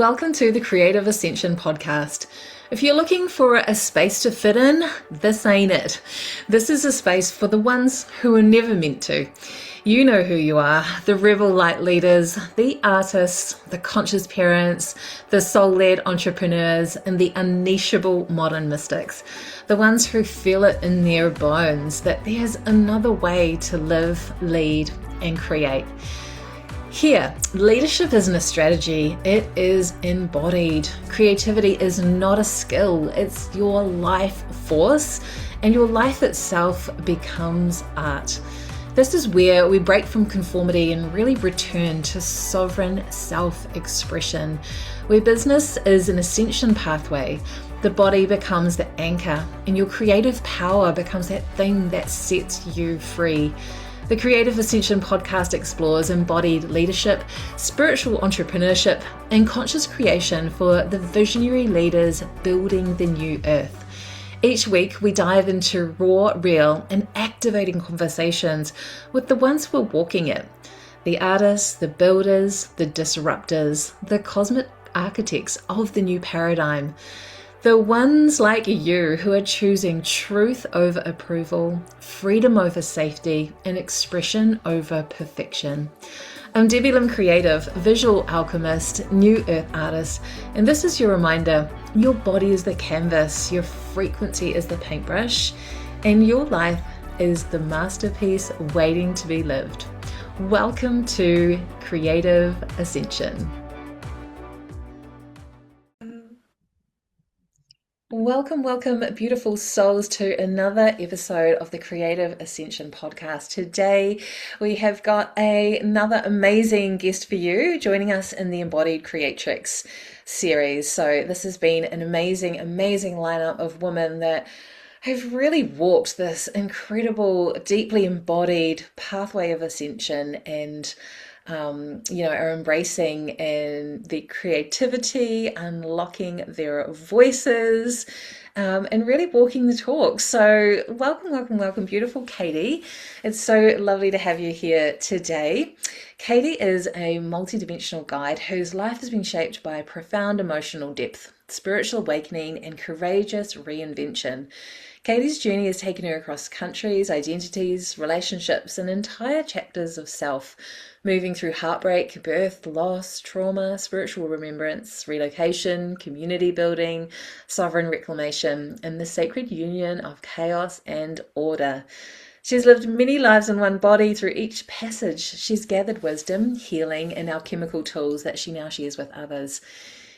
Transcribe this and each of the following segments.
Welcome to the Creative Ascension Podcast. If you're looking for a space to fit in, this ain't it. This is a space for the ones who were never meant to. You know who you are, the rebel light leaders, the artists, the conscious parents, the soul-led entrepreneurs, and the unnicheable modern mystics. The ones who feel it in their bones that there's another way to live, lead, and create. Here, leadership isn't a strategy, it is embodied. Creativity is not a skill, it's your life force, and your life itself becomes art. This is where we break from conformity and really return to sovereign self-expression, where business is an ascension pathway. The body becomes the anchor, and your creative power becomes that thing that sets you free. The Creative Ascension Podcast explores embodied leadership, spiritual entrepreneurship, and conscious creation for the visionary leaders building the new earth. Each week, we dive into raw, real, and activating conversations with the ones who are walking it. The artists, the builders, the disruptors, the cosmic architects of the new paradigm. The ones like you who are choosing truth over approval, freedom over safety, and expression over perfection. I'm Debbie Lim, creative, visual alchemist, new earth artist, and this is your reminder, your body is the canvas, your frequency is the paintbrush, and your life is the masterpiece waiting to be lived. Welcome to Creative Ascension. Welcome, beautiful souls, to another episode of the Creative Ascension Podcast. Today, we have got another amazing guest for you joining us in the Embodied Creatrix series. So this has been an amazing lineup of women that have really walked this incredible, deeply embodied pathway of ascension and are embracing and the creativity, unlocking their voices, and really walking the talk. So welcome, beautiful Katy. It's so lovely to have you here today. Katy is a multidimensional guide whose life has been shaped by profound emotional depth, spiritual awakening, and courageous reinvention. Katy's journey has taken her across countries, identities, relationships, and entire chapters of self, moving through heartbreak, birth, loss, trauma, spiritual remembrance, relocation, community building, sovereign reclamation, and the sacred union of chaos and order. She's lived many lives in one body. Through each passage, she's gathered wisdom, healing, and alchemical tools that she now shares with others.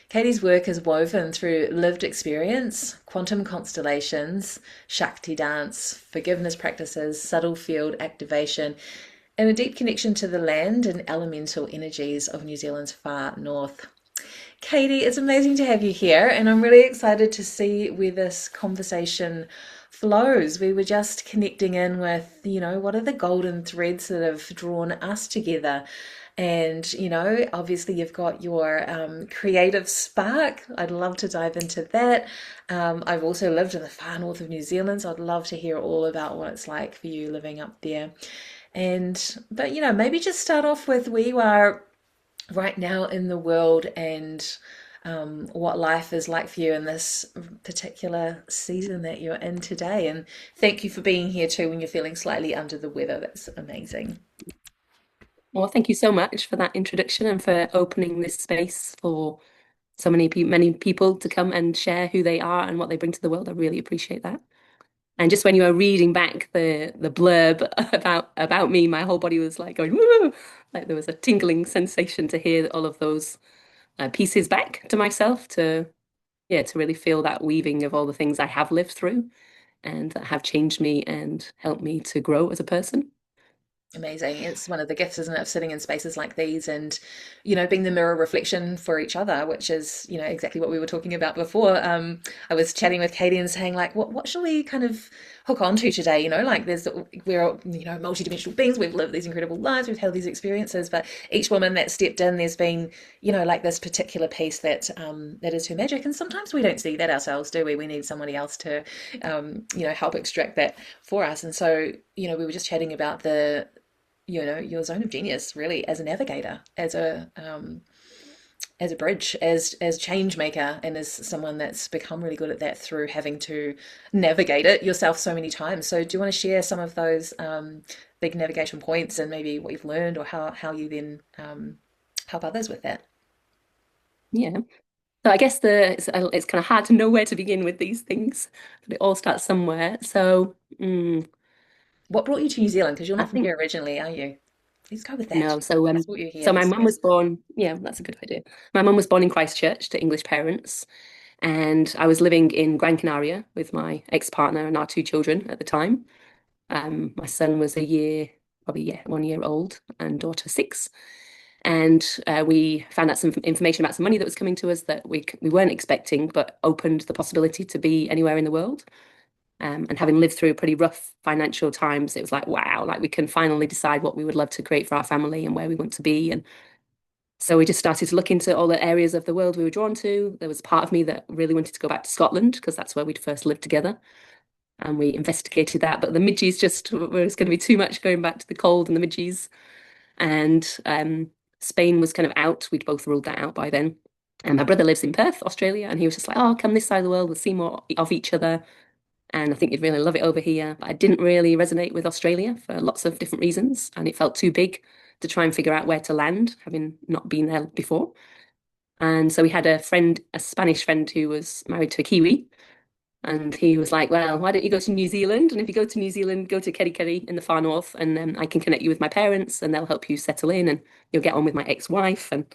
Katy's work is woven through lived experience, quantum constellations, Shakti dance, forgiveness practices, subtle field activation, and a deep connection to the land and elemental energies of New Zealand's far north. Katy, it's amazing to have you here, and I'm really excited to see where this conversation flows. We were just connecting in with, what are the golden threads that have drawn us together? And, obviously you've got your creative spark. I'd love to dive into that. I've also lived in the far north of New Zealand, so I'd love to hear all about what it's like for you living up there. But maybe just start off with where you are right now in the world and what life is like for you in this particular season that you're in today. And thank you for being here too when you're feeling slightly under the weather. That's amazing. Well, thank you so much for that introduction and for opening this space for so many people to come and share who they are and what they bring to the world. I really appreciate that. And just when you were reading back the blurb about me, my whole body was like going, woo! Like there was a tingling sensation to hear all of those pieces back to myself to really feel that weaving of all the things I have lived through and that have changed me and helped me to grow as a person. Amazing. It's one of the gifts, isn't it, of sitting in spaces like these and, being the mirror reflection for each other, which is, exactly what we were talking about before. I was chatting with Katy and saying, like, what shall we kind of hook onto today? We're, multidimensional beings. We've lived these incredible lives. We've had these experiences, but each woman that stepped in, there's been, like this particular piece that is her magic. And sometimes we don't see that ourselves, do we? We need somebody else to, help extract that for us. And so, we were just chatting about your zone of genius, really, as a navigator, as as a bridge, as change maker, and as someone that's become really good at that through having to navigate it yourself so many times. So, do you want to share some of those big navigation points and maybe what you've learned or how you then help others with that? Yeah. So I guess it's kind of hard to know where to begin with these things, but it all starts somewhere. So What brought you to New Zealand? Because you're I not from think here originally, are you? Let's go with that. no. So That's what you're here. so my Let's mum was born. Yeah, that's a good idea. My mum was born in Christchurch to English parents, and I was living in Gran Canaria with my ex-partner and our two children at the time. My son was a year, probably yeah, 1 year old, and daughter 6. And we found out some information about some money that was coming to us that we weren't expecting, but opened the possibility to be anywhere in the world. And having lived through pretty rough financial times, it was like, wow, like we can finally decide what we would love to create for our family and where we want to be. And so we just started to look into all the areas of the world we were drawn to. There was part of me that really wanted to go back to Scotland because that's where we'd first lived together. And we investigated that, but the midges just was going to be too much going back to the cold and the midges. And Spain was kind of out. We'd both ruled that out by then. And my brother lives in Perth, Australia, and he was just like, "Oh, come this side of the world. We'll see more of each other. And I think you'd really love it over here." But I didn't really resonate with Australia for lots of different reasons, and it felt too big to try and figure out where to land, having not been there before. And so we had a friend, a Spanish friend who was married to a Kiwi, and he was like, "Well, why don't you go to New Zealand? And if you go to New Zealand, go to Katy Hari in the far north, and I can connect you with my parents, and they'll help you settle in, and you'll get on with my ex-wife." And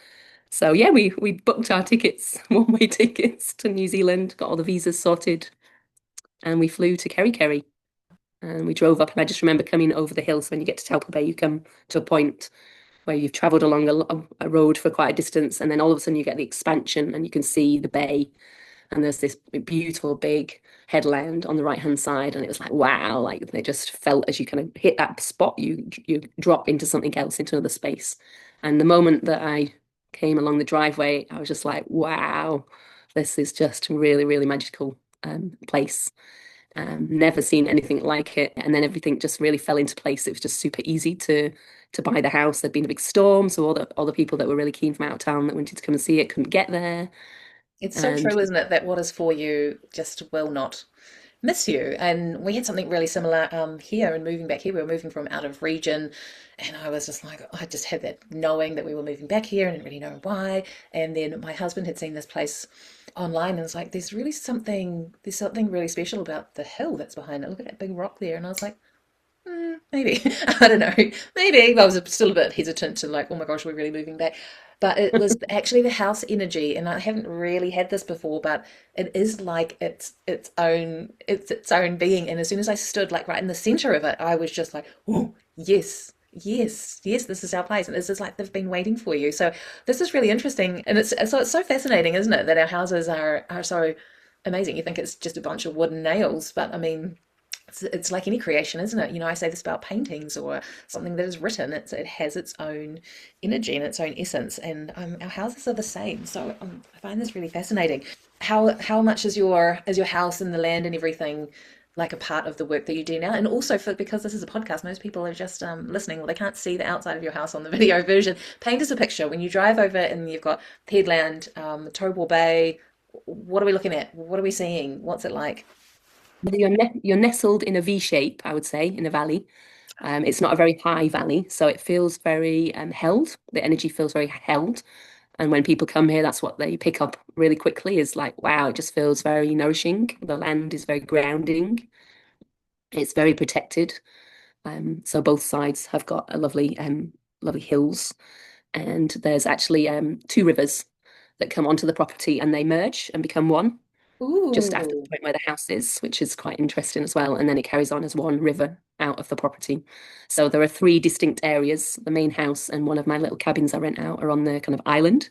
so yeah, we booked our tickets, one-way tickets to New Zealand, got all the visas sorted, and we flew to Kerikeri. And we drove up, and I just remember coming over the hills. When you get to Taupo Bay, you come to a point where you've travelled along a road for quite a distance, and then all of a sudden you get the expansion, and you can see the bay, and there's this beautiful big headland on the right hand side, and it was like wow, like it just felt as you kind of hit that spot, you drop into something else, into another space. And the moment that I came along the driveway, I was just like, wow, this is just really, really magical place. Never seen anything like it, and then everything just really fell into place. It was just super easy to buy the house. There'd been a big storm, so all the people that were really keen from out of town that wanted to come and see it couldn't get there. It's so And true, isn't it, that what is for you just will not miss you. And we had something really similar here and moving back here. We were moving from out of region, and I was just like, I just had that knowing that we were moving back here and didn't really know why. And then my husband had seen this place online and was like, there's something really special about the hill that's behind it. Look at that big rock there. And I was like, maybe. I don't know. Maybe I was still a bit hesitant to like, oh my gosh, we're really moving back. But it was actually the house energy, and I haven't really had this before, but it is like it's own being. And as soon as I stood like right in the center of it, I was just like, oh yes. Yes, yes, this is our place, and this is like they've been waiting for you. So this is really interesting, and it's so fascinating, isn't it, that our houses are so amazing. You think it's just a bunch of wooden nails, but I mean, it's like any creation, isn't it? You know, I say this about paintings or something that is written. It has its own energy and its own essence, and our houses are the same. So I find this really fascinating. How much is your house and the land and everything like a part of the work that you do now? And also because this is a podcast, most people are just listening. Well, they can't see the outside of your house on the video version. Paint us a picture when you drive over and you've got headland, Taupo Bay. What are we looking at? What are we seeing? What's it like? you're nestled in a V shape, I would say, in a valley. It's not a very high valley, so it feels very held. The energy feels very held. And when people come here, that's what they pick up really quickly is like, wow, it just feels very nourishing. The land is very grounding. It's very protected. So both sides have got a lovely hills. And there's actually two rivers that come onto the property and they merge and become one just after the Ooh. point where the house is, which is quite interesting as well. And then it carries on as one river out of the property. So there are three distinct areas. The main house and one of my little cabins I rent out are on the kind of island.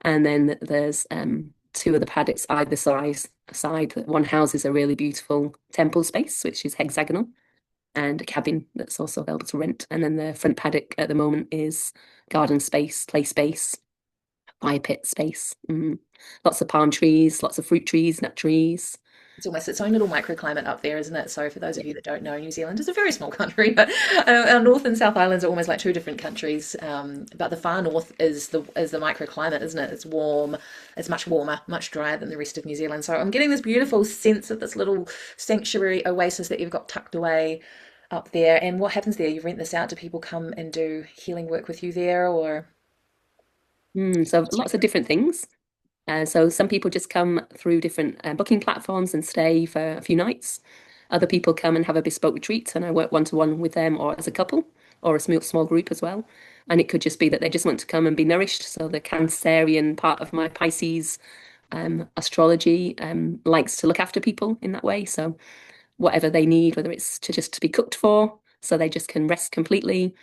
And then there's two of the paddocks either side. One houses a really beautiful temple space, which is hexagonal, and a cabin that's also available to rent. And then the front paddock at the moment is garden space, play space, fire pit space. Lots of palm trees, lots of fruit trees, nut trees. It's almost its own little microclimate up there, isn't it? So for those of you that don't know, New Zealand is a very small country, but our North and South Islands are almost like two different countries. But the far north is the microclimate, isn't it? It's warm, it's much warmer, much drier than the rest of New Zealand. So I'm getting this beautiful sense of this little sanctuary oasis that you've got tucked away up there. And what happens there? You rent this out. Do people come and do healing work with you there, or? So lots of different things. So some people just come through different booking platforms and stay for a few nights. Other people come and have a bespoke retreat, and I work one-to-one with them or as a couple or a small group as well. And it could just be that they just want to come and be nourished. So the Cancerian part of my Pisces astrology likes to look after people in that way. So whatever they need, whether it's to just be cooked for, so they just can rest completely,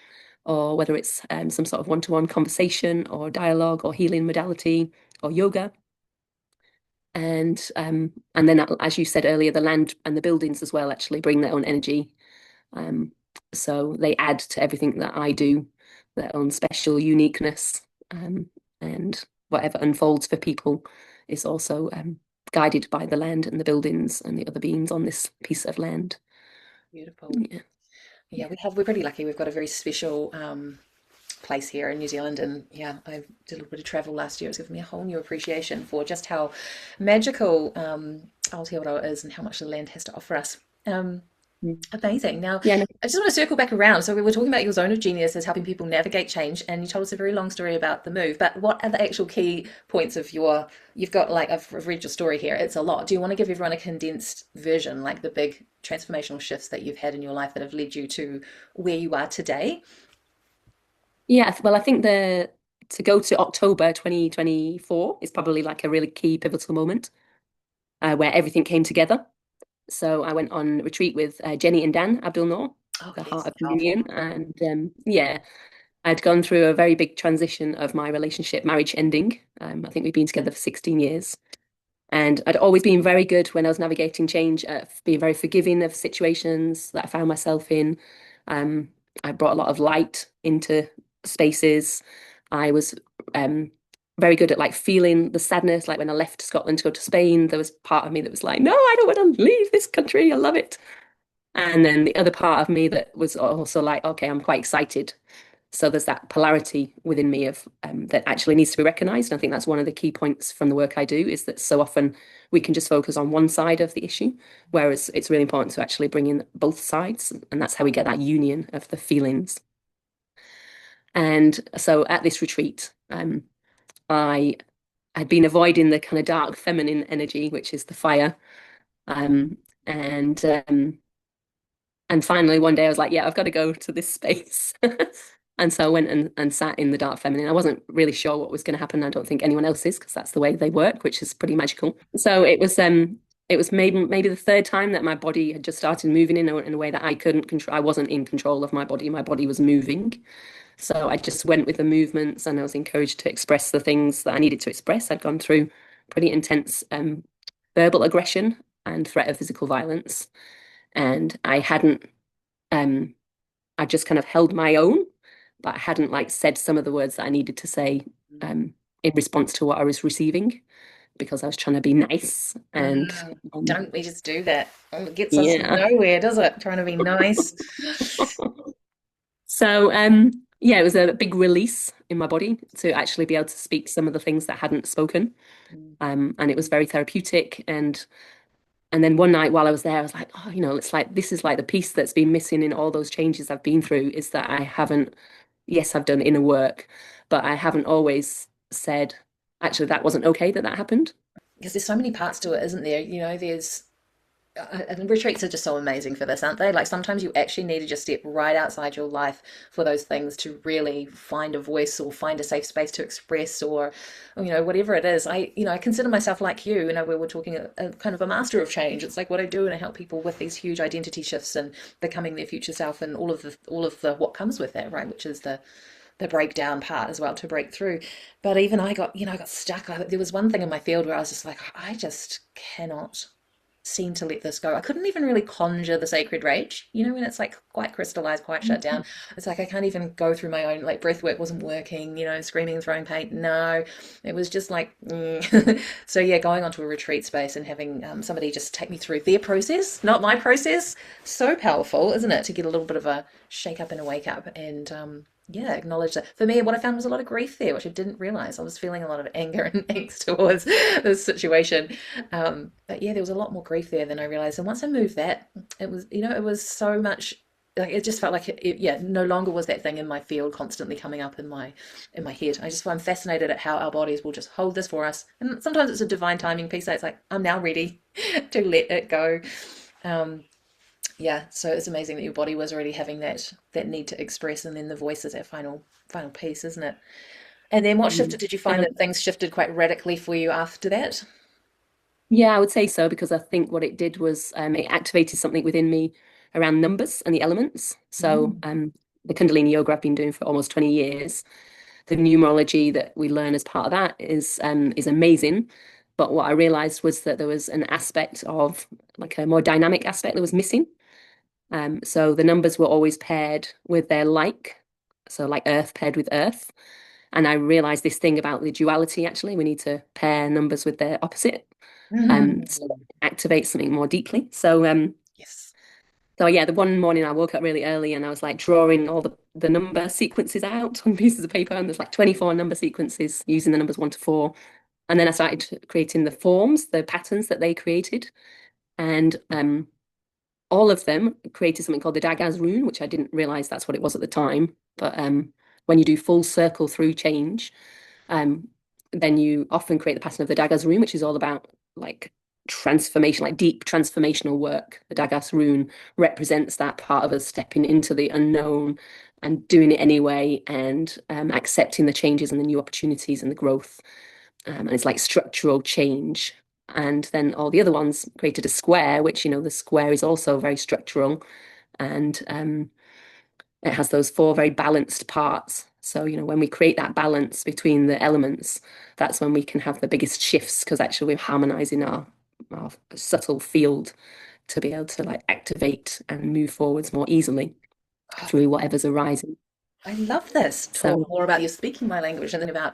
or whether it's some sort of one-to-one conversation or dialogue or healing modality or yoga. And then, as you said earlier, the land and the buildings as well actually bring their own energy. So they add to everything that I do, their own special uniqueness. And whatever unfolds for people is also guided by the land and the buildings and the other beings on this piece of land. Beautiful. Yeah. Yeah, we're pretty lucky. We've got a very special place here in New Zealand, and yeah, I did a little bit of travel last year. It's given me a whole new appreciation for just how magical Aotearoa is and how much the land has to offer us. Amazing. Now, Yeah, no, I just want to circle back around. So we were talking about your zone of genius as helping people navigate change, and you told us a very long story about the move. But what are the actual key points of your? You've got like I've read your story here. It's a lot. Do you want to give everyone a condensed version, like the big transformational shifts that you've had in your life that have led you to where you are today? yeah. Well, I think the to go to October 2024 is probably like a really key pivotal moment where everything came together. So I went on retreat with Jenny and Dan Abdul Noor, Oh, the Heart yes, of powerful. Communion, and yeah, I'd gone through a very big transition of my relationship, marriage ending. I think we've been together for 16 years. And I'd always been very good when I was navigating change at being very forgiving of situations that I found myself in. Um, I brought a lot of light into spaces. I was very good at like feeling the sadness. Like when I left Scotland to go to Spain, there was part of me that was like, no, I don't want to leave this country. I love it. And then the other part of me that was also like, okay, I'm quite excited. So there's that polarity within me of that actually needs to be recognized. And I think that's one of the key points from the work I do is that so often we can just focus on one side of the issue, whereas it's really important to actually bring in both sides. And that's how we get that union of the feelings. And so at this retreat, I had been avoiding the kind of dark feminine energy, which is the fire. Um, and um, And finally, one day I was like, yeah, I've got to go to this space. And so I went and sat in the dark feminine. I wasn't really sure what was going to happen. I don't think anyone else is because that's the way they work, which is pretty magical. So it was maybe the third time that my body had just started moving in a way that I couldn't control. I wasn't in control of my body. My body was moving. So I just went with the movements and I was encouraged to express the things that I needed to express. I'd gone through pretty intense verbal aggression and threat of physical violence. And I hadn't um I just kind of held my own, but I hadn't like said some of the words that I needed to say in response to what I was receiving because I was trying to be nice and Don't we just do that? Oh, it gets us yeah. nowhere, does it? Trying to be nice. So yeah, it was a big release in my body to actually be able to speak some of the things that I hadn't spoken. And it was very therapeutic and then one night while I was there, I was like, oh, it's like this is like the piece that's been missing in all those changes I've been through is that I haven't, yes, I've done inner work, but I haven't always said, actually, that wasn't okay that that happened. Because there's so many parts to it, isn't there? There's and retreats are just so amazing for this, aren't they? Like sometimes you actually need to just step right outside your life for those things to really find a voice or find a safe space to express or whatever it is. I consider myself like you. We were talking a kind of a master of change. It's like what I do and I help people with these huge identity shifts and becoming their future self and all of the what comes with that, right? Which is the breakdown part as well to break through. But even I got stuck. There was one thing in my field where I was just like, I just cannot seem to let this go. I couldn't even really conjure the sacred rage, you know, when it's like quite crystallized, quite shut down. It's like I can't even go through my own, like breath work wasn't working, you know, screaming, throwing paint. No, it was just like, so yeah, going onto a retreat space and having somebody just take me through their process, not my process. So powerful, isn't it, to get a little bit of a shake up and a wake up and yeah, acknowledge that. For me, what I found was a lot of grief there, which I didn't realize. I was feeling a lot of anger and angst towards this situation. But yeah, there was a lot more grief there than I realized. And once I moved that, it was, you know, it was so much like it just felt like yeah, no longer was that thing in my field constantly coming up in my head. I just find fascinated at how our bodies will just hold this for us. And sometimes it's a divine timing piece. It's like, I'm now ready to let it go. Yeah, so it's amazing that your body was already having that need to express, and then the voice is that final piece, isn't it? And then what shifted? Did you find that things shifted quite radically for you after that? Yeah, I would say so, because I think what it did was it activated something within me around numbers and the elements. So Mm. the Kundalini yoga I've been doing for almost 20 years, the numerology that we learn as part of that is amazing. But what I realized was that there was an aspect of like a more dynamic aspect that was missing. So the numbers were always paired with their like, so like earth paired with earth. And I realized this thing about the duality, actually, we need to pair numbers with their opposite. So Mm. activate something more deeply. So Yes. so yeah, the one morning I woke up really early and I was like drawing all the number sequences out on pieces of paper, and there's like 24 number sequences using the numbers 1 to 4. And then I started creating the forms, the patterns that they created. And all of them created something called the Dagaz rune, which I didn't realize that's what it was at the time. But when you do full circle through change, um, then you often create the pattern of the Dagaz rune, which is all about like transformation, like deep transformational work. The Dagaz rune represents that part of us stepping into the unknown and doing it anyway, and accepting the changes and the new opportunities and the growth. And it's like structural change. And then all the other ones created a square, which, you know, the square is also very structural, and it has those four very balanced parts. So, you know, when we create that balance between the elements, that's when we can have the biggest shifts, because actually we're harmonizing our subtle field to be able to like activate and move forwards more easily through whatever's arising. I love this. Talk So, more about you speaking my language and then about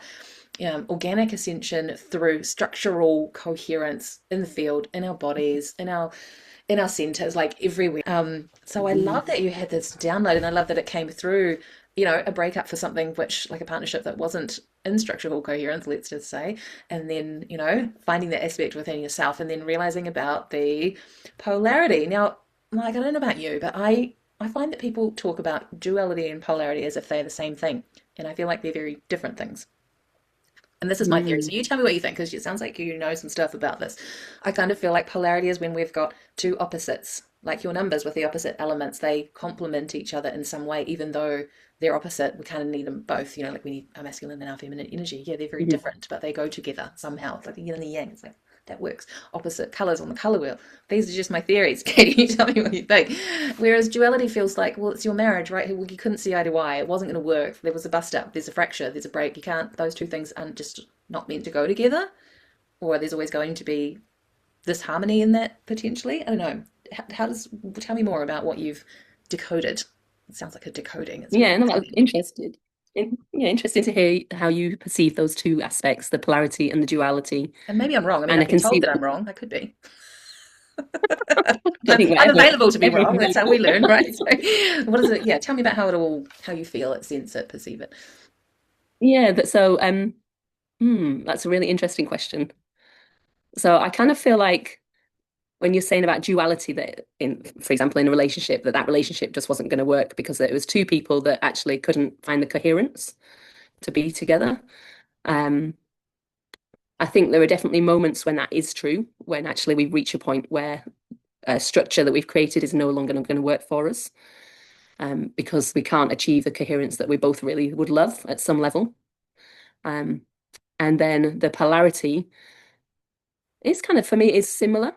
organic ascension through structural coherence in the field, in our bodies, in our centers, like everywhere. So I love that you had this download, and I love that it came through, you know, a breakup for something which, like a partnership that wasn't in structural coherence, let's just say, and then, you know, finding that aspect within yourself, and then realizing about the polarity. Now, like, I don't know about you, but I find that people talk about duality and polarity as if they're the same thing, and I feel like they're very different things. And this is my theory. So mm, you tell me what you think, because it sounds like you know some stuff about this. I kind of feel like polarity is when we've got two opposites, like your numbers with the opposite elements. They complement each other in some way, even though they're opposite. We kind of need them both. You know, like we need our masculine and our feminine energy. Yeah, they're very mhm. different, but they go together somehow. It's like the yin and the yang. It's like that works. Opposite colors on the color wheel. These are just my theories. Katie, you tell me what you think. Whereas duality feels like, well, it's your marriage, right? Well, you couldn't see eye to eye. It wasn't going to work. There was a bust up. There's a fracture. There's a break. You can't. Those two things aren't just not meant to go together, or there's always going to be this harmony in that potentially. I don't know. How does tell me more about what you've decoded? It sounds like a decoding. It's very Yeah, no, I was exciting. interested. Yeah, interesting to hear how you perceive those two aspects, the polarity and the duality. And maybe I'm wrong. I mean, And I I've been can see told that that. I'm wrong. I could be. I think I'm whatever, available to be everyone wrong. can That's be how we wrong. learn, right? So, what is it? Yeah, tell me about how it all, how you feel it, sense it, perceive it. Yeah, so that's a really interesting question. So I kind of feel like when you're saying about duality, that in, for example, in a relationship, that relationship just wasn't going to work because it was two people that actually couldn't find the coherence to be together. Um, I think there are definitely moments when that is true, when actually we reach a point where a structure that we've created is no longer going to work for us, because we can't achieve the coherence that we both really would love at some level. Um, and then the polarity is kind of, for me, is similar.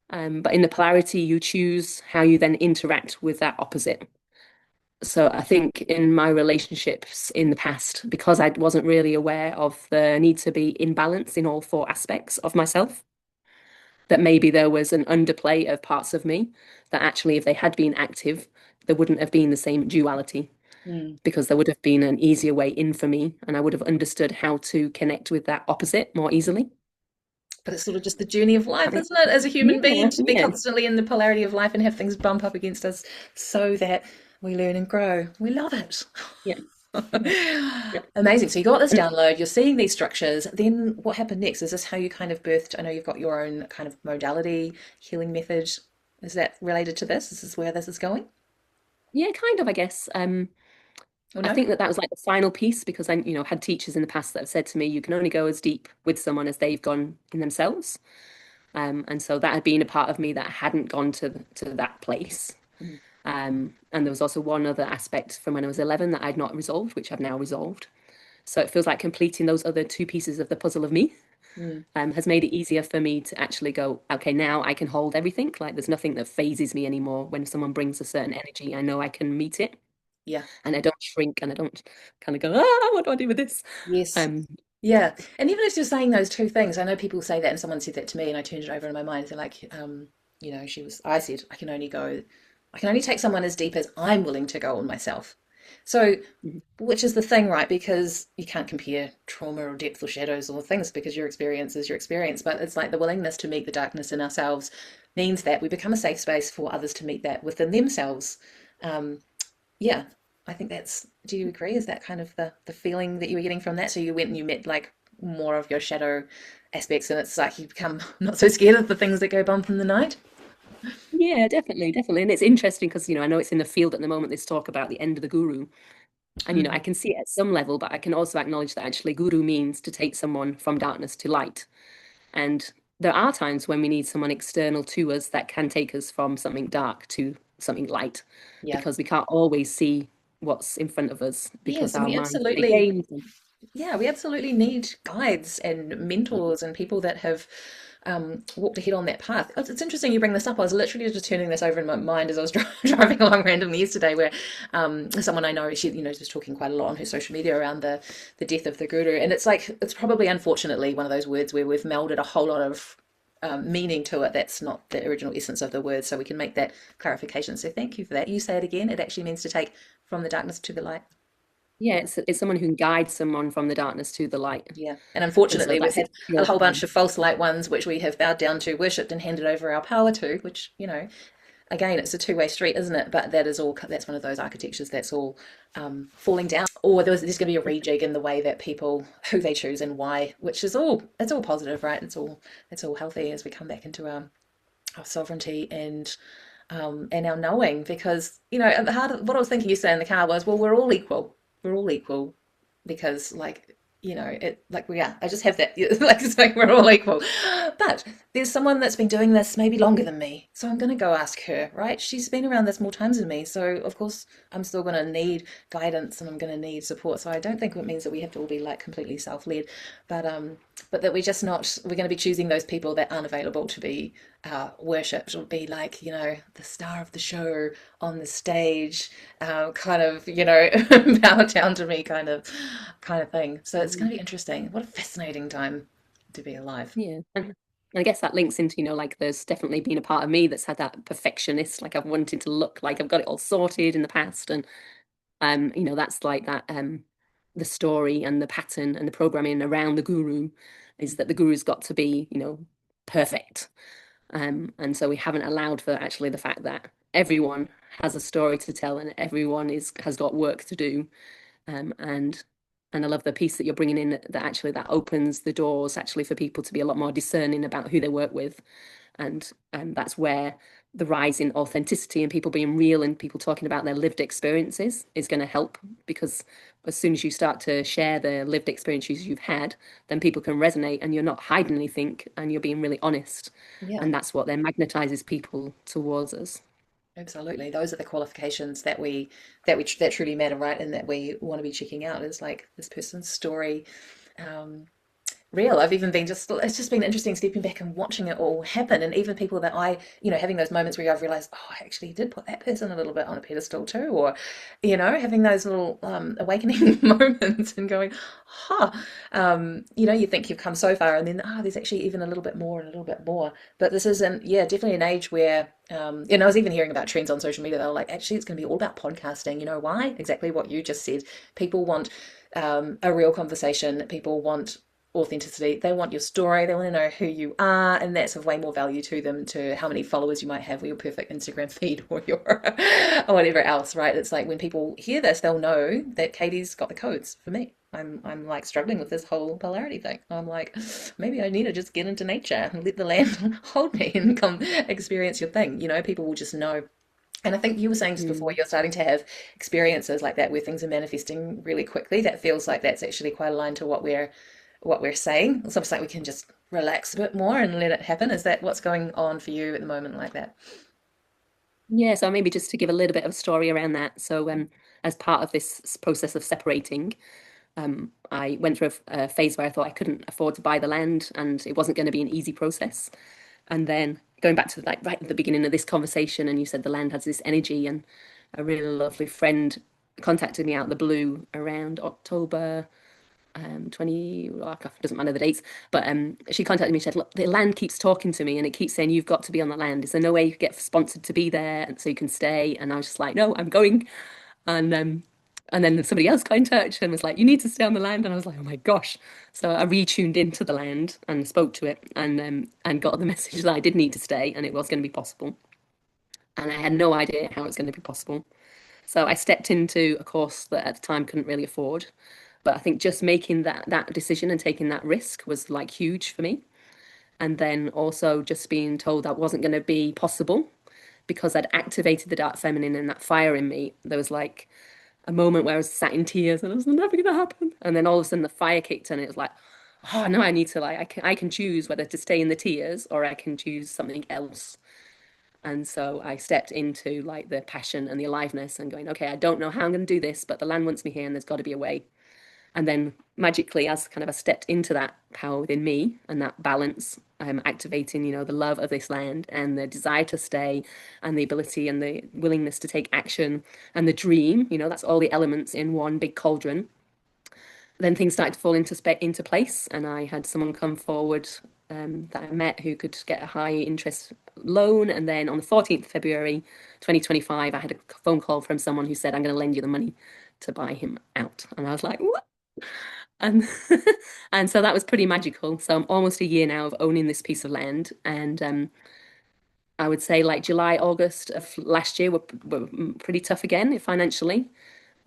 But in the polarity, you choose how you then interact with that opposite. So I think in my relationships in the past, because I wasn't really aware of the need to be in balance in all four aspects of myself, that maybe there was an underplay of parts of me that actually, if they had been active, there wouldn't have been the same duality Mm. because there would have been an easier way in for me and I would have understood how to connect with that opposite more easily. But it's sort of just the journey of life, Having, isn't it? As a human yeah, being, to be yeah, constantly in the polarity of life and have things bump up against us so that we learn and grow. We love it. yeah, yeah, yeah. Amazing. So you got this And download, you're seeing these structures. Then what happened next? Is this how you kind of birthed? I know you've got your own kind of modality, healing method. Is that related to this? Is this where this is going? yeah, kind of, I guess. Or I no? think that was like the final piece because I, had teachers in the past that have said to me, you can only go as deep with someone as they've gone in themselves. And so that had been a part of me that hadn't gone to that place. Mm, And there was also one other aspect from when I was 11 that I'd not resolved, which I've now resolved. So it feels like completing those other two pieces of the puzzle of me mm, has made it easier for me to actually go, okay, now I can hold everything. Like there's nothing that phases me anymore. When someone brings a certain energy, I know I can meet it yeah. and I don't shrink and I don't kind of go, ah, what do I do with this? Yes. Um, Yeah. And even if you're saying those two things, I know people say that, and someone said that to me, and I turned it over in my mind. They're like, I said, I can only take someone as deep as I'm willing to go on myself. So, mhm. which is the thing, right? Because you can't compare trauma or depth or shadows or things because your experience is your experience. But it's like the willingness to meet the darkness in ourselves means that we become a safe space for others to meet that within themselves. Um, yeah, I think that's, do you agree? Is that kind of the feeling that you were getting from that? So you went and you met like more of your shadow aspects, and it's like you become not so scared of the things that go bump in the night. Yeah, definitely, definitely. And it's interesting because, I know it's in the field at the moment, this talk about the end of the guru. And, I Mm, can see it at some level, but I can also acknowledge that actually guru means to take someone from darkness to light. And there are times when we need someone external to us that can take us from something dark to something light, yeah. because we can't always see what's in front of us because Yes, and our we minds play absolutely, games. yeah, we absolutely need guides and mentors and people that have walked ahead on that path. It's interesting you bring this up. I was literally just turning this over in my mind as I was driving along randomly yesterday, where someone I know, she was talking quite a lot on her social media around the death of the guru, and it's like it's probably unfortunately one of those words where we've melded a whole lot of meaning to it that's not the original essence of the word, so we can make that clarification. So thank you for that. You say it again. It actually means to take from the darkness to the light. Yeah, it's someone who can guide someone from the darkness to the light. Yeah. And And so unfortunately, we've that's had its a pure whole bunch form. of false light ones, which we have bowed down to, worshipped, and handed over our power to, which, again, it's a two-way street, isn't it? But that's one of those architectures that's all falling down. Or there's going to be a rejig in the way that people, who they choose and why, which is it's all positive, right? It's all healthy as we come back into our sovereignty and our knowing. Because, what I was thinking yesterday in the car was, well, we're all equal. We're all equal because like it like we are. I just have that like it's like we're all equal. But there's someone that's been doing this maybe longer than me, so I'm going to go ask her, right? She's been around this more times than me, so of course I'm still going to need guidance and I'm going to need support. So I don't think it means that we have to all be like completely self-led, but that we're going to be choosing those people that aren't available to be worshipped or be like the star of the show on the stage, kind of bow down to me kind of thing. So it's going to be interesting. What a fascinating time to be alive. Yeah. And I guess that links into, like there's definitely been a part of me that's had that perfectionist, like I've wanted to look like I've got it all sorted in the past. And that's like that the story and the pattern and the programming around the guru is that the guru's got to be, perfect. And so we haven't allowed for actually the fact that everyone has a story to tell and everyone has got work to do. And I love the piece that you're bringing in that actually that opens the doors actually for people to be a lot more discerning about who they work with, and that's where the rise in authenticity and people being real and people talking about their lived experiences is going to help, because as soon as you start to share the lived experiences you've had, then people can resonate and you're not hiding anything and you're being really honest, Yeah, and that's what then magnetizes people towards us. absolutely. Those are the qualifications that truly matter, right? And that we want to be checking out is like this person's story. Um, real. I've even been just, it's just been interesting stepping back and watching it all happen. And even people that I, having those moments where I've realized, oh, I actually did put that person a little bit on a pedestal too. Or, having those little awakening moments and going, huh, you think you've come so far and then, there's actually even a little bit more and a little bit more. But this isn't, yeah, definitely an age where, and I was even hearing about trends on social media. They were like, actually, it's going to be all about podcasting. You know why? Exactly what you just said. People want a real conversation. People want authenticity. They want your story. They want to know who you are, and that's of way more value to them to how many followers you might have or your perfect Instagram feed or your or whatever else, right? It's like when people hear this, they'll know that Katie's got the codes for me. I'm like struggling with this whole polarity thing. I'm like, maybe I need to just get into nature and let the land hold me and come experience your thing. People will just know. And I think you were saying just before, Mm. you're starting to have experiences like that where things are manifesting really quickly. That feels like that's actually quite aligned to what we're saying. It's almost like we can just relax a bit more and let it happen. Is that what's going on for you at the moment like that? Yeah, so maybe just to give a little bit of a story around that. So, as part of this process of separating, I went through a phase where I thought I couldn't afford to buy the land and it wasn't going to be an easy process. And then going back to like right at the beginning of this conversation, and you said the land has this energy, and a really lovely friend contacted me out of the blue around October 20, well, it doesn't matter the dates, but she contacted me. She said, look, the land keeps talking to me and it keeps saying you've got to be on the land. Is there no way you could get sponsored to be there and so you can stay? And I was just like, no, I'm going. And then somebody else got in touch and was like, you need to stay on the land. And I was like, oh my gosh. So I retuned into the land and spoke to it, and got the message that I did need to stay and it was going to be possible. And I had no idea how it was going to be possible. So I stepped into a course that at the time couldn't really afford. But I think just making that decision and taking that risk was like huge for me. And then also just being told that wasn't going to be possible because I'd activated the dark feminine and that fire in me. There was like a moment where I was sat in tears and it was never going to happen. And then all of a sudden the fire kicked in and it was like, oh no, I need to like I can choose whether to stay in the tears or I can choose something else. And so I stepped into like the passion and the aliveness and going, okay, I don't know how I'm going to do this, but the land wants me here and there's got to be a way. And then magically, as kind of I stepped into that power within me and that balance, activating, the love of this land and the desire to stay and the ability and the willingness to take action and the dream, that's all the elements in one big cauldron. Then things started to fall into place, and I had someone come forward that I met who could get a high interest loan. And then on the 14th of February 2025, I had a phone call from someone who said, I'm going to lend you the money to buy him out. And I was like, what? And and so that was pretty magical. So I'm almost a year now of owning this piece of land, and I would say like July, August of last year were pretty tough again financially.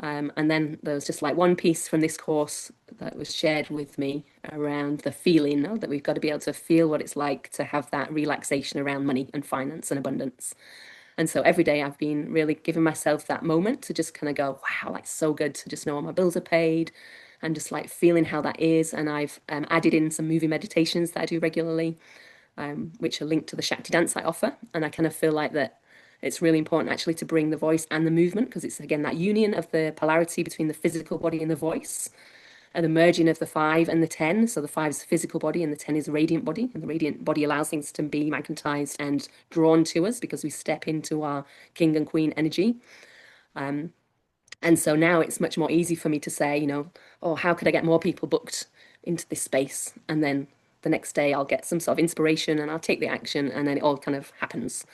And then there was just like one piece from this course that was shared with me around the feeling, that we've got to be able to feel what it's like to have that relaxation around money and finance and abundance. And so every day I've been really giving myself that moment to just kind of go, wow, like so good to just know all my bills are paid and just like feeling how that is. And I've added in some movie meditations that I do regularly, which are linked to the Shakti dance I offer. And I kind of feel like that it's really important actually to bring the voice and the movement, because it's again that union of the polarity between the physical body and the voice, and the merging of the 5 and the 10. So the 5 is the physical body and the 10 is the radiant body. And the radiant body allows things to be magnetized and drawn to us because we step into our king and queen energy. And so now it's much more easy for me to say, oh, how could I get more people booked into this space? And then the next day I'll get some sort of inspiration and I'll take the action, and then it all kind of happens.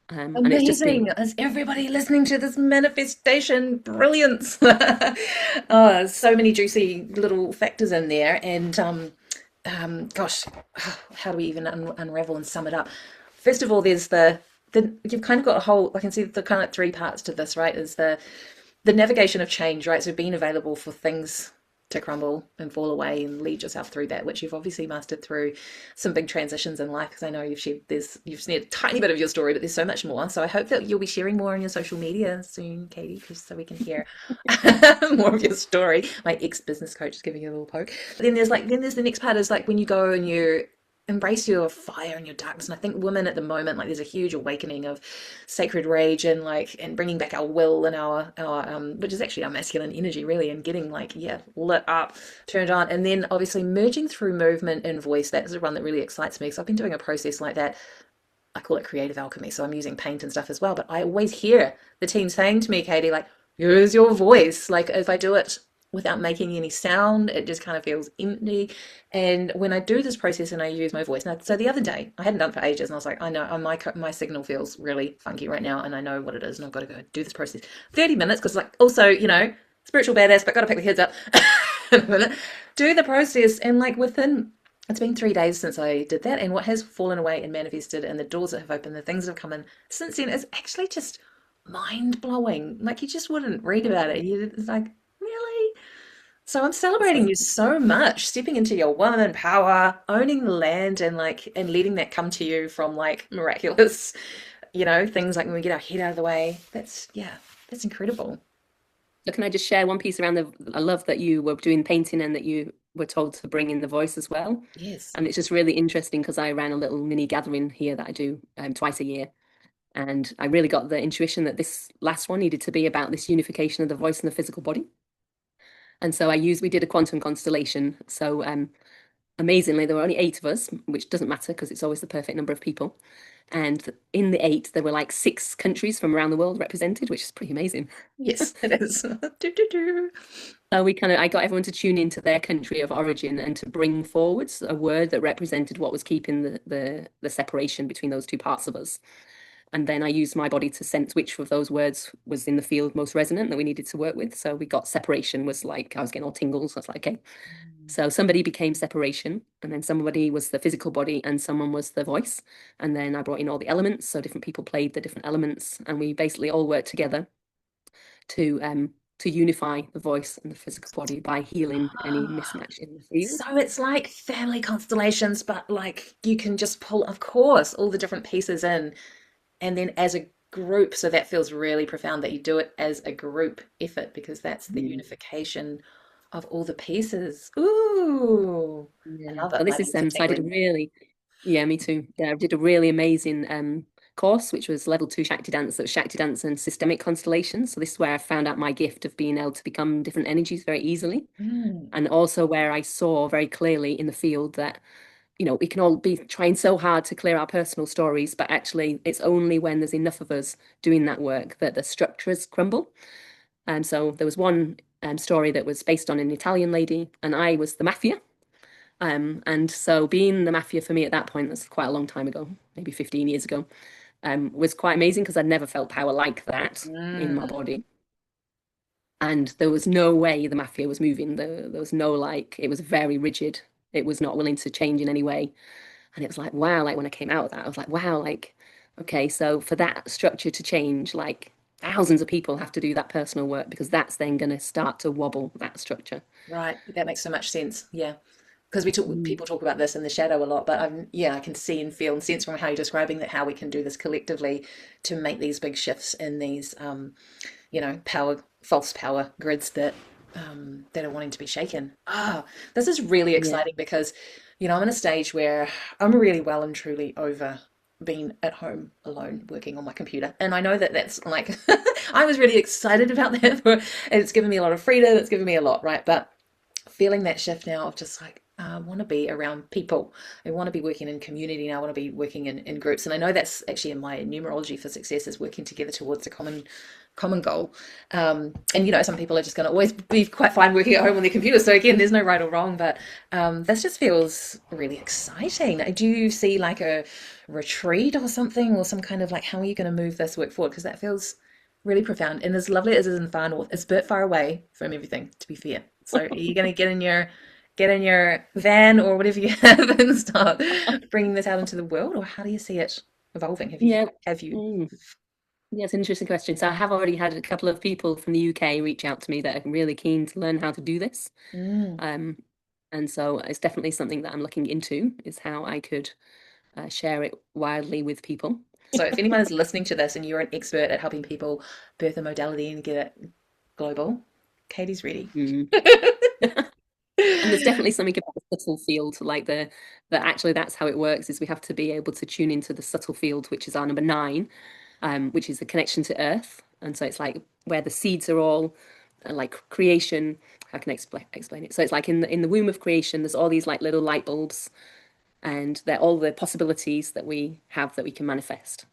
And it's just been, Amazing. Is everybody listening to this manifestation brilliance? Oh, so many juicy little factors in there. And gosh, how do we even unravel and sum it up? First of all, there's the you've kind of got a whole, I can see the kind of three parts to this, right? Is the navigation of change, right? So being available for things to crumble and fall away and lead yourself through that, which you've obviously mastered through some big transitions in life. Because I know you've shared a tiny bit of your story, but there's so much more. So I hope that you'll be sharing more on your social media soon, Katy, just so we can hear more of your story. My ex business coach is giving you a little poke. But then there's the next part is like when you go and you embrace your fire and your darkness. And I think women at the moment, like there's a huge awakening of sacred rage and like and bringing back our will and our which is actually our masculine energy really, and getting like lit up, turned on, and then obviously merging through movement and voice. That's the one that really excites me. So I've been doing a process like that. I call it creative alchemy. So I'm using paint and stuff as well. But I always hear the team saying to me, Katie, like, use your voice. Like if I do it without making any sound, it just kind of feels empty. And when I do this process and I use my voice, now, so the other day I hadn't done it for ages, and I was like, I know my signal feels really funky right now, and I know what it is, and I've got to go do this process. 30 minutes, because like also spiritual badass, but got to pick the kids up. Do the process, and like within it's been 3 days since I did that, and what has fallen away and manifested, and the doors that have opened, the things that have come in since then is actually just mind blowing. Like you just wouldn't read about it. It's like, really? So I'm celebrating you so much, stepping into your woman power, owning the land, and like and letting that come to you from like miraculous, things like when we get our head out of the way. That's incredible. So can I just share one piece around I love that you were doing painting and that you were told to bring in the voice as well. Yes. And it's just really interesting because I ran a little mini gathering here that I do twice a year. And I really got the intuition that this last one needed to be about this unification of the voice and the physical body. And so we did a quantum constellation. So amazingly, there were only 8 of us, which doesn't matter because it's always the perfect number of people. And in the 8, there were like 6 countries from around the world represented, which is pretty amazing. Yes, it is. So I got everyone to tune into their country of origin and to bring forwards a word that represented what was keeping the separation between those two parts of us. And then I used my body to sense which of those words was in the field most resonant that we needed to work with. So we got separation was like, I was getting all tingles. I was like, okay. So somebody became separation, and then somebody was the physical body, and someone was the voice. And then I brought in all the elements. So different people played the different elements, and we basically all worked together to unify the voice and the physical body by healing any mismatch in the field. So it's like family constellations, but like you can just pull, of course, all the different pieces in, and then as a group. So that feels really profound that you do it as a group effort, because that's the unification of all the pieces. Ooh, I love it. So this is so I did me too. Yeah, I did a really amazing course, which was level 2 Shakti dance. So Shakti dance and systemic constellations. So this is where I found out my gift of being able to become different energies very easily. And also where I saw very clearly in the field that we can all be trying so hard to clear our personal stories, but actually it's only when there's enough of us doing that work that the structures crumble. And so there was one story that was based on an Italian lady, and I was the mafia. And so being the mafia for me at that point, that's quite a long time ago, maybe 15 years ago, was quite amazing because I'd never felt power like that in my body. And there was no way the mafia was moving. There was no it was very rigid. It was not willing to change in any way. And it was like, wow, like when I came out of that, I was like, wow, like, okay, so for that structure to change, like thousands of people have to do that personal work, because that's then going to start to wobble that structure. Right. That makes so much sense. Yeah. Because people talk about this in the shadow a lot, but I can see and feel and sense from how you're describing that how we can do this collectively to make these big shifts in these, false power grids that are wanting to be shaken. This is really exciting because, I'm in a stage where I'm really well and truly over being at home alone working on my computer. And I know that that's like, I was really excited about that. It's given me a lot of freedom. It's given me a lot, right? But feeling that shift now of just like, I want to be around people. I want to be working in community now. I want to be working in groups. And I know that's actually in my numerology for success, is working together towards a common goal. And some people are just going to always be quite fine working at home on their computer. So again, there's no right or wrong, but this just feels really exciting. Do you see like a retreat or something, or some kind of like, how are you going to move this work forward? Because that feels really profound. And as lovely as it is in the far north, it's a bit far away from everything, to be fair. So are you going to get in your van or whatever you have and start bringing this out into the world, or how do you see it evolving? Have you? Yeah, it's an interesting question. So I have already had a couple of people from the UK reach out to me that are really keen to learn how to do this. And so it's definitely something that I'm looking into, is how I could share it widely with people. So if anyone is listening to this and you're an expert at helping people birth a modality and get it global, Katie's ready. And there's definitely something about the subtle field, like that actually that's how it works, is we have to be able to tune into the subtle field, which is our number nine, which is the connection to earth. And so it's like where the seeds are all like creation. How can I explain it? So it's like in the womb of creation, there's all these like little light bulbs, and they're all the possibilities that we have that we can manifest.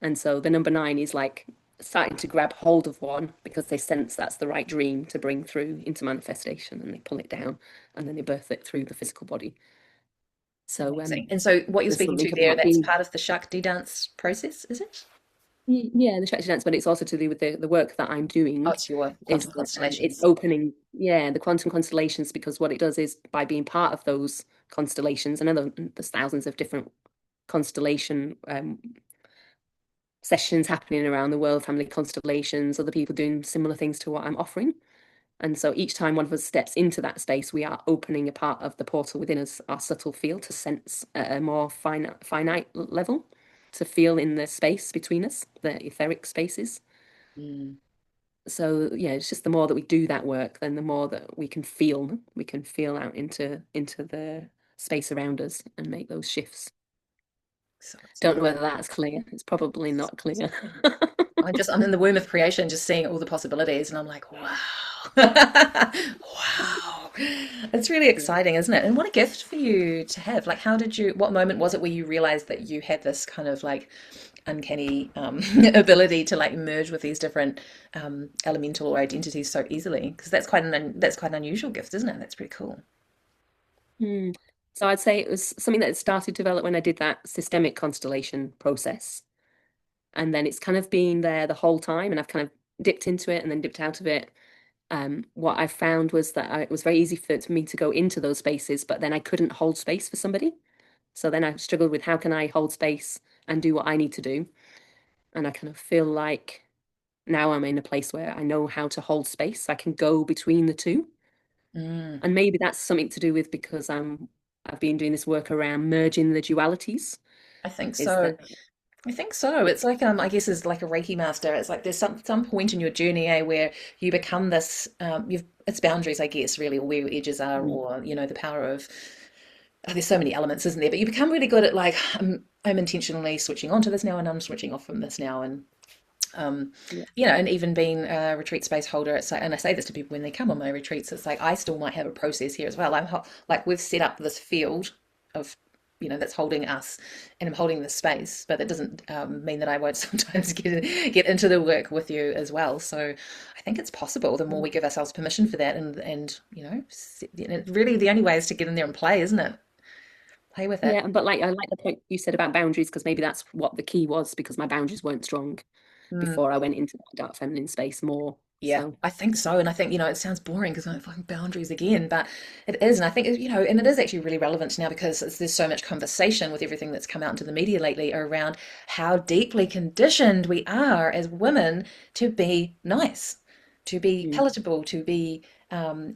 And so the number nine is like starting to grab hold of one because they sense that's the right dream to bring through into manifestation, and they pull it down and then they birth it through the physical body. So Amazing. And so what you're there's speaking something to there, about that's being, part of the Shakti dance process, is it? yeah, the structured dance, but it's also to do with the work that I'm Oh, doing, it's your is quantum that it's constellations. opening, yeah, the quantum constellations, because what it does is by being part of those constellations, and there's thousands of different constellation sessions happening around the world, family constellations, other people doing similar things to what I'm offering. And so each time one of us steps into that space, we are opening a part of the portal within us, our subtle field, to sense at a more finite level, to feel in the space between us, the etheric spaces. Mm. So yeah, it's just the more that we do that work, then the more that we can feel. We can feel out into the space around us and make those shifts. So Don't know whether that's clear. It's probably not clear. I'm in the womb of creation, just seeing all the possibilities, and I'm like, wow, wow, it's really Yeah. exciting, isn't it? And what a gift for you to have. Like, what moment was it where you realized that you had this kind of like uncanny ability to like merge with these different elemental or identities so easily? Because that's quite an unusual gift, isn't it? That's pretty cool. Hmm. So I'd say it was something that started to develop when I did that systemic constellation process. And then it's kind of been there the whole time, and I've kind of dipped into it and then dipped out of it. What I found was that it was very easy for me to go into those spaces, but then I couldn't hold space for somebody. So then I struggled with, how can I hold space and do what I need to do? And I kind of feel like now I'm in a place where I know how to hold space. I can go between the two. Mm, And maybe that's something to do with because I've been doing this work around merging the dualities. I think Is so. that I think so. It's like I guess as like a Reiki master, it's like there's some point in your journey, where you become this you've it's boundaries, I guess, really, or where your edges are, mm, or the power of there's so many elements, isn't there? But you become really good at like I'm intentionally switching onto this now, and I'm switching off from this now, and um, yeah, and even being a retreat space holder, it's like, and I say this to people when they come on my retreats, it's like I still might have a process here as well. Like we've set up this field of that's holding us, and I'm holding this space, but that doesn't mean that I won't sometimes get into the work with you as well. So I think it's possible the more we give ourselves permission for that, and really the only way is to get in there and play, isn't it? Play with it. yeah. But like I like the point you said about boundaries, because maybe that's what the key was, because my boundaries weren't strong Mm. before I went into that dark feminine space more. Yeah, So I think so. And I think, it sounds boring because I'm fucking boundaries again, but it is. And I think, and it is actually really relevant now because there's so much conversation with everything that's come out into the media lately around how deeply conditioned we are as women to be nice, to be mm, palatable, to be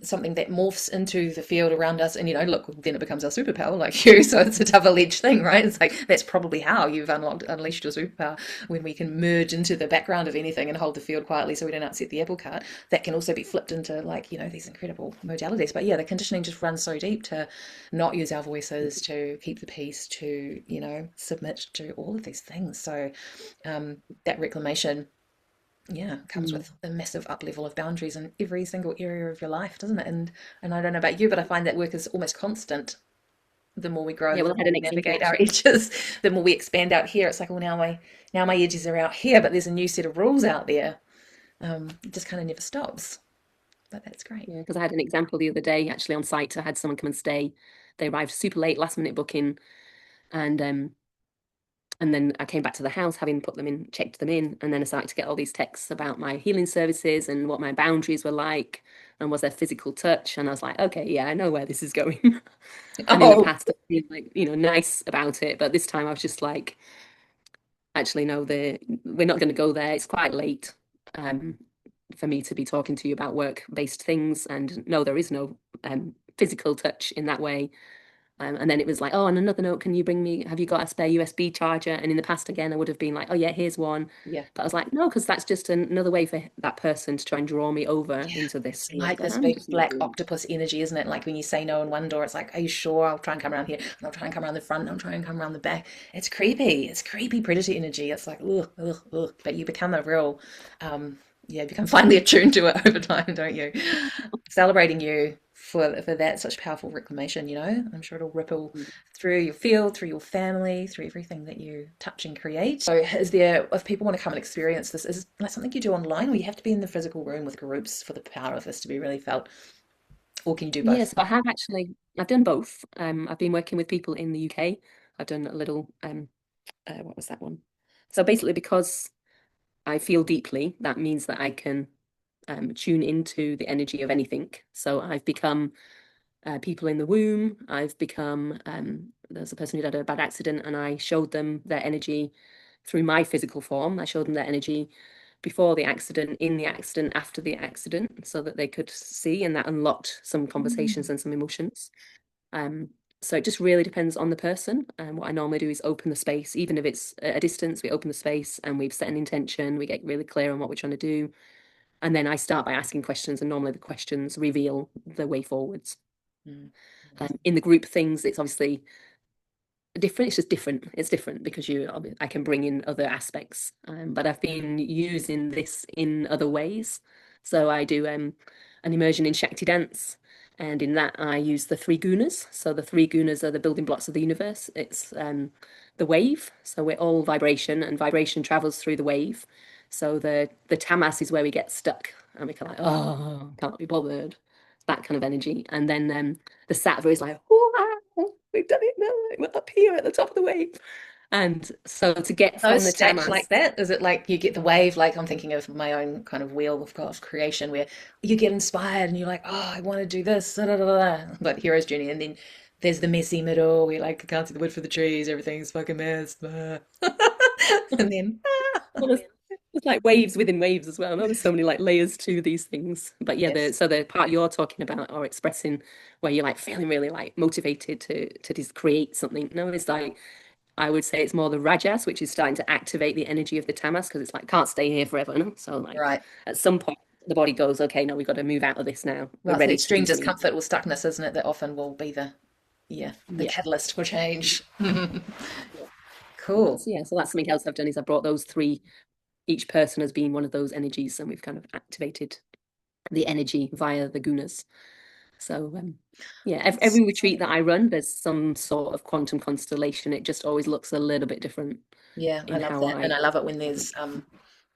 something that morphs into the field around us. And, look, then it becomes our superpower, like you. So it's a double-edged thing, right? It's like that's probably how you've unleashed your superpower, when we can merge into the background of anything and hold the field quietly so we don't upset the apple cart. That can also be flipped into like, these incredible modalities. But yeah, the conditioning just runs so deep to not use our voices, to keep the peace, to, submit to all of these things. So that reclamation, yeah, comes mm. with a massive up level of boundaries in every single area of your life, doesn't it? And I don't know about you, but I find that work is almost constant. The more we grow, Yeah. the Well, I had more an we example navigate our actually. edges, the more we expand out here. It's like, well, now my edges are out here, but there's a new set of rules out there. It just kind of never stops. But that's great. Yeah, because I had an example the other day actually on site. I had someone come and stay. They arrived super late, last minute booking, and then I came back to the house having put them in, checked them in, and then I started to get all these texts about my healing services and what my boundaries were like, and was there physical touch, and I was like, okay, yeah, I know where this is going. And in the Oh, past, I've been like, nice about it, but this time I was just like, actually, no, we're not going to go there. It's quite late. Um, for me to be talking to you about work-based things, and no, there is no physical touch in that way. And then it was like, oh, on another note, have you got a spare USB charger? And in the past, again, I would have been like, oh, yeah, here's one. Yeah. But I was like, no, because that's just another way for that person to try and draw me over Yeah. into this It's field like that this I'm big just not black doing. octopus energy, isn't it? Like when you say no in one door, it's like, are you sure? I'll try and come around here, and I'll try and come around the front, and I'll try and come around the back. It's creepy. It's creepy predator energy. It's like, ugh, ugh, ugh. But you become a real, yeah, you become finally attuned to it over time, don't you? Celebrating you for that such powerful reclamation, you know? I'm sure it'll ripple through your field, through your family, through everything that you touch and create. So is there, if people want to come and experience this, is it like something you do online where you have to be in the physical room with groups for the power of this to be really felt? Or can you do Yeah, both? so I've done both. I've been working with people in the UK. I've done a little, what was that one? So basically, because I feel deeply, that means that I can tune into the energy of anything. So I've become people in the womb. I've become, there's a person who had a bad accident, and I showed them their energy through my physical form. I showed them their energy before the accident, in the accident, after the accident, so that they could see, and that unlocked some conversations Mm, and some emotions. Um, so it just really depends on the person. And what I normally do is open the space, even if it's at a distance, we open the space and we've set an intention, we get really clear on what we're trying to do. And then I start by asking questions, and normally the questions reveal the way forwards. mm, In the group things, it's obviously different. It's just different. It's different because I can bring in other aspects. But I've been using this in other ways. So I do an immersion in Shakti dance, and in that I use the three gunas. So the three gunas are the building blocks of the universe. It's the wave. So we're all vibration, and vibration travels through the wave. So the tamas is where we get stuck, and we kind of like, oh, can't be bothered. That kind of energy. And then the sattva is like, wow, we've done it now. We're up here at the top of the wave. And so to get those from the stacked tamas, like that? Is it like you get the wave? Like I'm thinking of my own kind of wheel of creation where you get inspired and you're like, oh, I want to do this, da, da, da, da. But hero's journey, and then there's the messy middle where like I can't see the wood for the trees, everything's fucking mess, and then well, there's like waves within waves as well. No, there's so many like layers to these things. But yeah, yes, the part you're talking about or expressing where you're like feeling really like motivated to just create something. No, it's like I would say it's more the rajas, which is starting to activate the energy of the tamas because it's like can't stay here forever. No? So like right. at some point the body goes, okay, no, we've got to move out of this now. We're Well, it's the ready to extreme do something. discomfort or stuckness, isn't it, that often will be the Yeah. catalyst for change. Yeah. Cool. So that's something else I've done is I brought those three, each person has been one of those energies, and we've kind of activated the energy via the gunas. So yeah, That's every retreat exciting. that I run, there's some sort of quantum constellation. It just always looks a little bit different Yeah, I in love how that, and I I love it when there's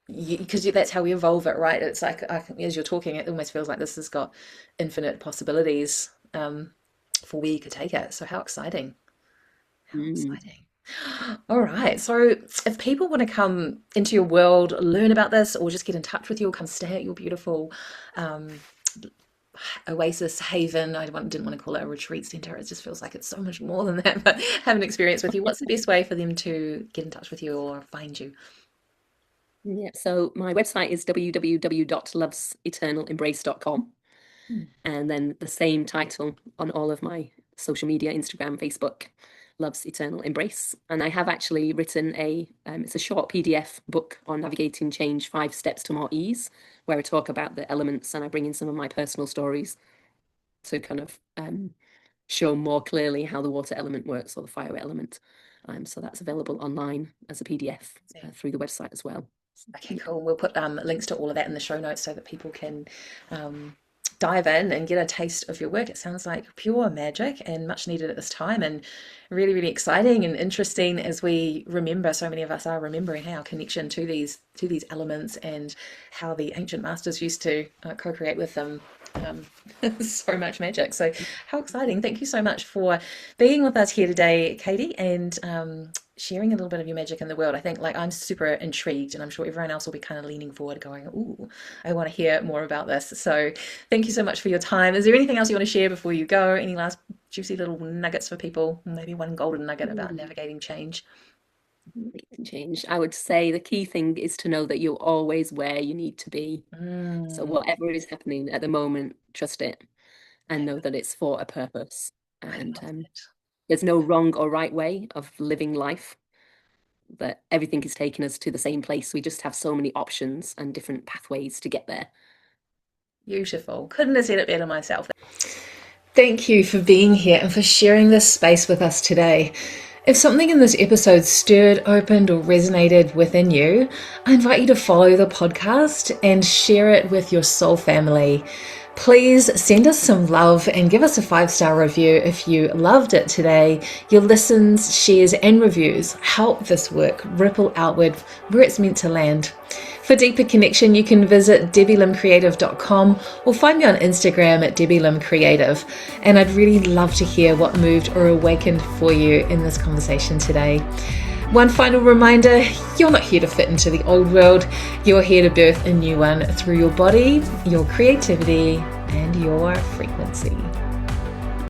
because that's how we evolve it, right? It's like as you're talking, it almost feels like this has got infinite possibilities for where you could take it. So how exciting! How Mm. exciting! All right. So if people want to come into your world, learn about this, or just get in touch with you, or come stay at your beautiful um, oasis haven. Didn't want to call it a retreat center. It just feels like it's so much more than that. But have an experience with you. What's the best way for them to get in touch with you or find you? Yeah, so my website is www.loveseternalembrace.com. Hmm. And then the same title on all of my social media, Instagram, Facebook, Love's Eternal Embrace. And I have actually written it's a short PDF book on navigating change, 5 steps to more ease, where I talk about the elements and I bring in some of my personal stories to kind of show more clearly how the water element works or the fire element. So that's available online as a PDF through the website as well. Okay, Yeah. cool. We'll put links to all of that in the show notes so that people can um, dive in and get a taste of your work. It sounds like pure magic and much needed at this time, and really, really exciting and interesting as we remember. So many of us are remembering our connection to these elements and how the ancient masters used to co-create with them. Um, so much magic. So, how exciting! Thank you so much for being with us here today, Katie, and sharing a little bit of your magic in the world. I think like I'm super intrigued, and I'm sure everyone else will be kind of leaning forward, going, "Ooh, I want to hear more about this." So, thank you so much for your time. Is there anything else you want to share before you go? Any last juicy little nuggets for people? Maybe one golden nugget about Mm. navigating change. Change. I would say the key thing is to know that you're always where you need to be. So Mm, whatever is happening at the moment, trust it and I, know that it's for a purpose. I And love that. There's no wrong or right way of living life, that everything is taking us to the same place. We just have so many options and different pathways to get there. Beautiful. Couldn't have said it better myself. Thank you for being here and for sharing this space with us today. If something in this episode stirred, opened, or resonated within you, I invite you to follow the podcast and share it with your soul family. Please send us some love and give us a 5-star review if you loved it today. Your listens, shares, and reviews help this work ripple outward where it's meant to land. For deeper connection, you can visit debbielimcreative.com or find me on Instagram at debbielimcreative. And I'd really love to hear what moved or awakened for you in this conversation today. One final reminder, you're not here to fit into the old world. You're here to birth a new one through your body, your creativity, and your frequency.